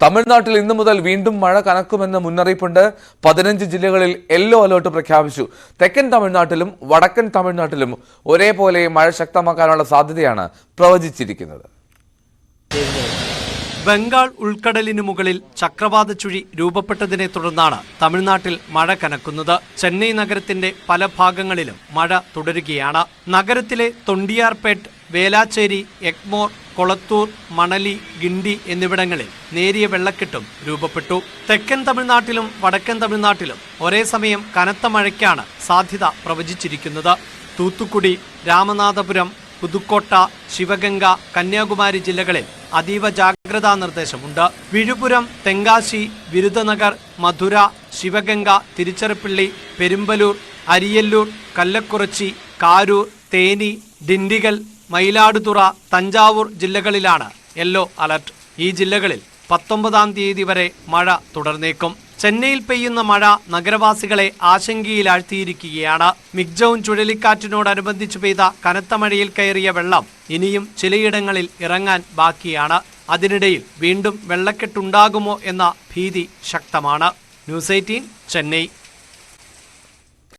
തമിഴ്നാട്ടിൽ ഇന്നു മുതൽ വീണ്ടും മഴ കനക്കുമെന്ന മുന്നറിയിപ്പുണ്ട്. 15 ജില്ലകളിൽ യെല്ലോ അലർട്ട് പ്രഖ്യാപിച്ചു. തെക്കൻ തമിഴ്നാട്ടിലും വടക്കൻ തമിഴ്നാട്ടിലും ഒരേപോലെ മഴ ശക്തമാക്കാനുള്ള സാധ്യതയാണ് പ്രവചിച്ചിരിക്കുന്നത്. ബംഗാൾ ഉൾക്കടലിനു മുകളിൽ ചക്രവാത ചുഴി രൂപപ്പെട്ടതിനെ തുടർന്നാണ് തമിഴ്നാട്ടിൽ മഴ കനക്കുന്നത്. ചെന്നൈ നഗരത്തിന്റെ പല ഭാഗങ്ങളിലും മഴ തുടരുകയാണ്. നഗരത്തിലെ തൊണ്ടിയാർപേട്ട്, വേലാച്ചേരി, എഗ്മോർ, കൊളത്തൂർ, മണലി, ഗിണ്ടി എന്നിവിടങ്ങളിൽ നേരിയ വെള്ളക്കെട്ടും രൂപപ്പെട്ടു. തെക്കൻ തമിഴ്നാട്ടിലും വടക്കൻ തമിഴ്നാട്ടിലും ഒരേ സമയം കനത്ത മഴയ്ക്കാണ് സാധ്യത പ്രവചിച്ചിരിക്കുന്നത്. തൂത്തുക്കുടി, രാമനാഥപുരം, പുതുക്കോട്ട, ശിവഗംഗ, കന്യാകുമാരി ജില്ലകളിൽ അതീവ ജാഗ്രതാ നിർദ്ദേശമുണ്ട്. വിഴുപുരം, തെങ്കാശി, വിരുദനഗർ, മധുര, ശിവഗംഗ, തിരുച്ചിറപ്പള്ളി, പെരുമ്പലൂർ, അരിയല്ലൂർ, കല്ലക്കുറിച്ചി, കാരൂർ, തേനി, ഡിണ്ടിഗൽ, മയിലാടുതുറ, തഞ്ചാവൂർ ജില്ലകളിലാണ് യെല്ലോ അലർട്ട്. ഈ ജില്ലകളിൽ 19-ാം തീയതി വരെ മഴ തുടർന്നേക്കും. ചെന്നൈയിൽ പെയ്യുന്ന മഴ നഗരവാസികളെ ആശങ്കയിലാഴ്ത്തിയിരിക്കുകയാണ്. മിഗ്ജൌൺ ചുഴലിക്കാറ്റിനോടനുബന്ധിച്ച് പെയ്ത കനത്ത മഴയിൽ കയറിയ വെള്ളം ഇനിയും ചിലയിടങ്ങളിൽ ഇറങ്ങാൻ ബാക്കിയാണ്. അതിനിടയിൽ വീണ്ടും വെള്ളക്കെട്ടുണ്ടാകുമോ എന്ന ഭീതി ശക്തമാണ്. ന്യൂസ് 18 ചെന്നൈ.